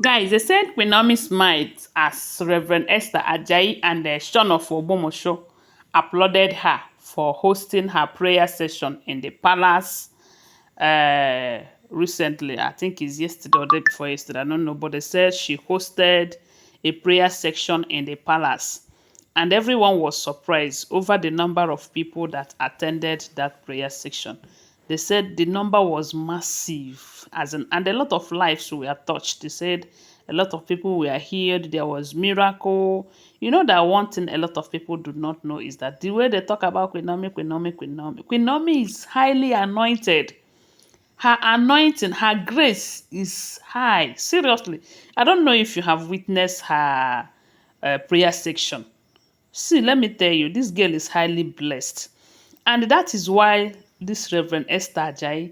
Guys, they said Queen Naomi smiled as Reverend Esther Ajayi and the Son of Ogbomosho applauded her for hosting her prayer session in the palace recently. I think it's yesterday or day before yesterday. I don't know, but they said she hosted a prayer section in the palace, and everyone was surprised over the number of people that attended that prayer section. They said the number was massive, as in, and a lot of lives were touched. They said a lot of people were healed. There was miracle. You know that one thing a lot of people do not know is that the way they talk about Queen Naomi, Queen Naomi, Queen Naomi, Queen Naomi is highly anointed. Her anointing, her grace is high. Seriously, I don't know if you have witnessed her prayer section. See, let me tell you, this girl is highly blessed. And that is why this Reverend Esther Ajayi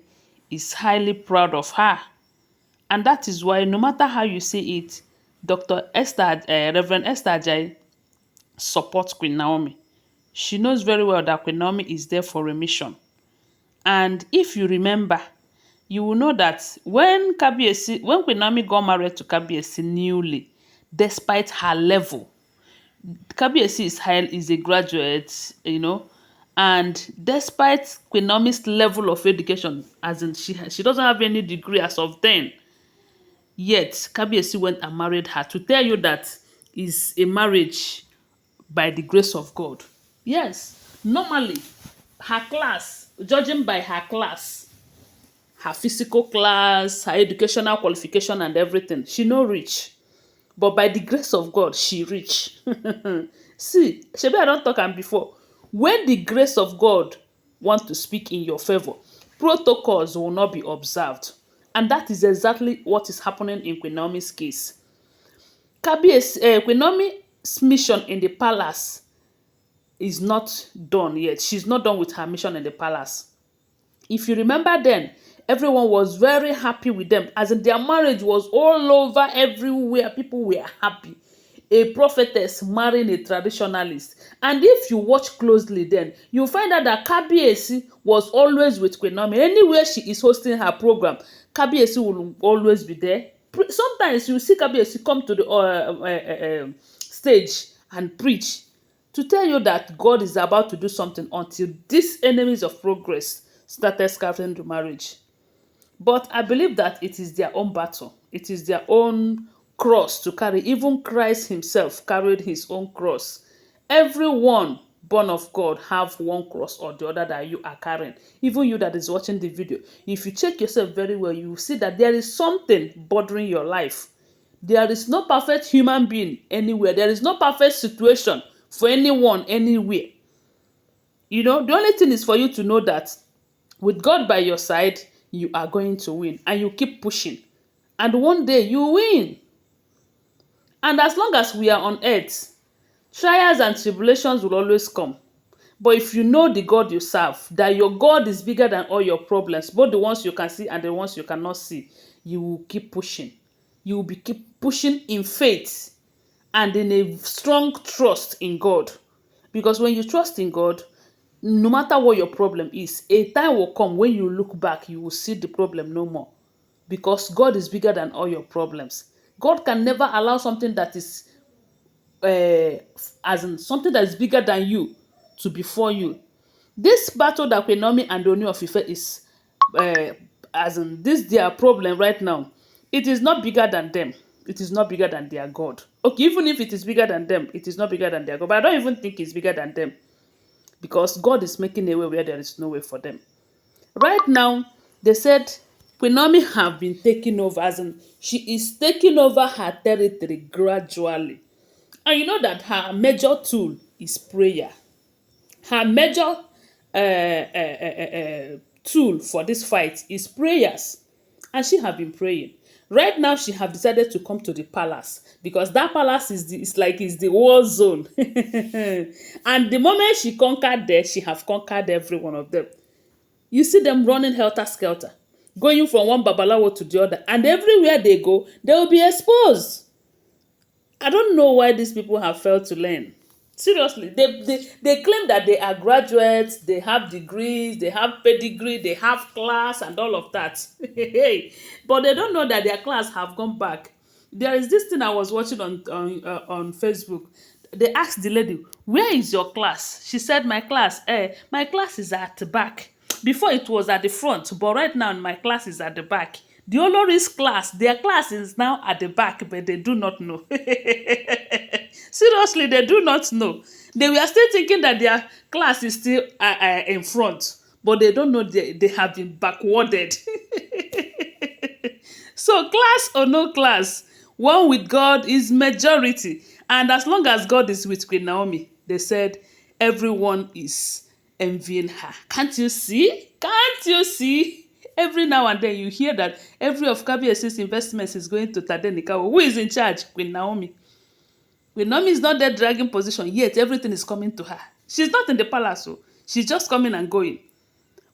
is highly proud of her. And that is why, no matter how you see it, Reverend Esther Ajayi supports Queen Naomi. She knows very well that Queen Naomi is there for a mission. And if you remember, you will know that when Queen Naomi got married to Kabiyesi newly, despite her level, Kabiyesi is a graduate, and despite Queen Naomi's level of education, as in she doesn't have any degree as of then, yet Kabiyesi went and married her to tell you that is a marriage by the grace of God. Yes, normally her class, judging by her class, her physical class, her educational qualification and everything, she no rich. But by the grace of God, she rich. See, shebi I don talk am before. When the grace of God want to speak in your favor, protocols will not be observed. And that is exactly what is happening in Queen Naomi's case. Queen Naomi's mission in the palace is not done yet. She's not done with her mission in the palace. If you remember then, everyone was very happy with them. As in their marriage was all over everywhere. People were happy. A prophetess marrying a traditionalist. And if you watch closely then, you'll find out that Kabiyesi was always with Queen Naomi. Anywhere she is hosting her program, Kabiyesi will always be there. Sometimes you see Kabiyesi come to the stage and preach to tell you that God is about to do something until these enemies of progress started scattering the marriage. But I believe that it is their own battle. It is their own cross to carry. Even Christ himself carried his own cross. Everyone born of God have one cross or the other that you are carrying. Even you that is watching the video. If you check yourself very well, you will see that there is something bothering your life. There is no perfect human being anywhere. There is no perfect situation for anyone anywhere. The only thing is for you to know that with God by your side, you are going to win. And you keep pushing. And one day you win. And as long as we are on earth, trials and tribulations will always come. But if you know the God you serve, that your God is bigger than all your problems, both the ones you can see and the ones you cannot see, you will keep pushing. You will keep pushing in faith and in a strong trust in God. Because when you trust in God, no matter what your problem is, a time will come when you look back, you will see the problem no more. Because God is bigger than all your problems. God can never allow something that is, as in something that is bigger than you, to befall you. This battle that Queen Naomi and Ooni of Ife is, uh, as in this their problem right now, it is not bigger than them. It is not bigger than their God. Okay, even if it is bigger than them, it is not bigger than their God. But I don't even think it's bigger than them because God is making a way where there is no way for them. Right now, they said Queen Naomi have been taking over, as in she is taking over her territory gradually. And you know that her major tool is prayer. Her major tool for this fight is prayers. And she have been praying. Right now, she have decided to come to the palace because that palace is the war zone. And the moment she conquered there, she have conquered every one of them. You see them running helter-skelter, going from one babalawo to the other. And everywhere they go, they will be exposed. I don't know why these people have failed to learn. Seriously, they claim that they are graduates, they have degrees, they have pedigree, they have class and all of that. But they don't know that their class have gone back. There is this thing I was watching on Facebook. They asked the lady, "Where is your class?" She said, my class is at the back. Before it was at the front, but right now my class is at the back." The Olories class, their class is now at the back, but they do not know. Seriously, they do not know. They were still thinking that their class is still in front, but they don't know they have been backwarded. So, class or no class, one with God is majority. And as long as God is with Queen Naomi, they said everyone is envying her. Can't you see? Can't you see? Every now and then you hear that every of Kabiesi's investments is going to Tadenikawa. Who is in charge? Queen Naomi. Queen Naomi is not there dragging position, yet everything is coming to her. She's not in the palace, so she's just coming and going.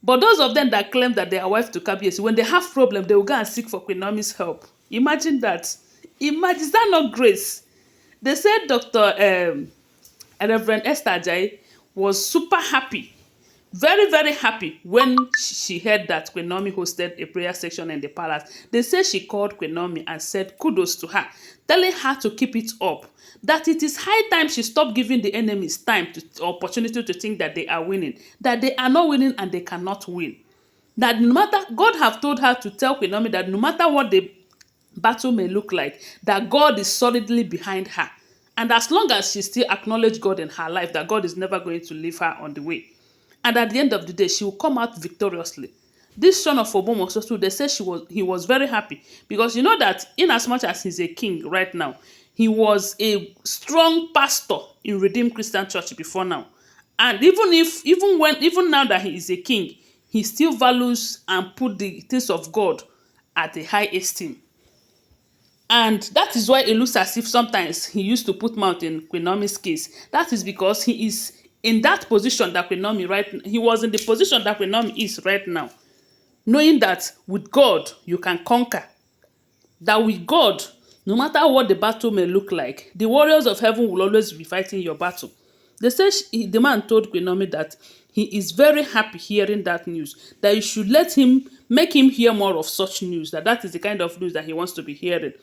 But those of them that claim that they are wife to Kabiesi, when they have problem, they will go and seek for Queen Naomi's help. Imagine that. Imagine, is that not grace? They said Reverend Esther Ajayi was super happy, very, very happy when she heard that Queen Naomi hosted a prayer section in the palace. They say she called Queen Naomi and said kudos to her, telling her to keep it up, that it is high time she stopped giving the enemies opportunity to think that they are winning, that they are not winning and they cannot win. That no matter, God have told her to tell Queen Naomi that no matter what the battle may look like, that God is solidly behind her. And as long as she still acknowledge God in her life, that God is never going to leave her on the way. And at the end of the day, she will come out victoriously. This son of Ogbomosho too, they say he was very happy, because you know that in as much as he's a king right now, he was a strong pastor in Redeemed Christian Church before now. And even now that he is a king, he still values and put the things of God at a high esteem. And that is why it looks as if sometimes he used to put mouth in Queen Naomi's case. That is because he is in that position that Queen Naomi he was in the position that Queen Naomi is right now. Knowing that with God, you can conquer. That with God, no matter what the battle may look like, the warriors of heaven will always be fighting your battle. They say the man told Queen Naomi that he is very happy hearing that news, that you should make him hear more of such news, that is the kind of news that he wants to be hearing.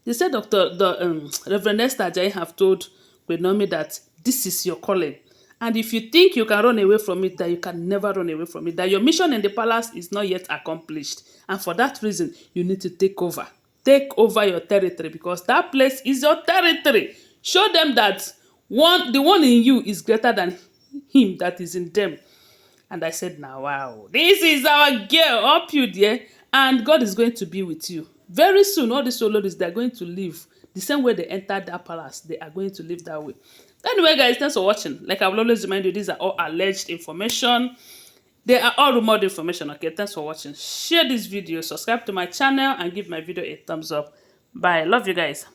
They said Reverend Esther Ajayi have told Queen Naomi that this is your calling. And if you think you can run away from it, that you can never run away from it, that your mission in the palace is not yet accomplished. And for that reason, you need to take over. Take over your territory, because that place is your territory. Show them that the one in you is greater than him that is in them. And I said, now, wow, this is our girl up you there. And God is going to be with you. Very soon, all these oloris, they're going to live the same way they entered that palace. They are going to live that way. Anyway, guys, thanks for watching. Like I will always remind you, these are all alleged information. They are all rumored information, okay? Thanks for watching. Share this video, subscribe to my channel, and give my video a thumbs up. Bye. Love you guys.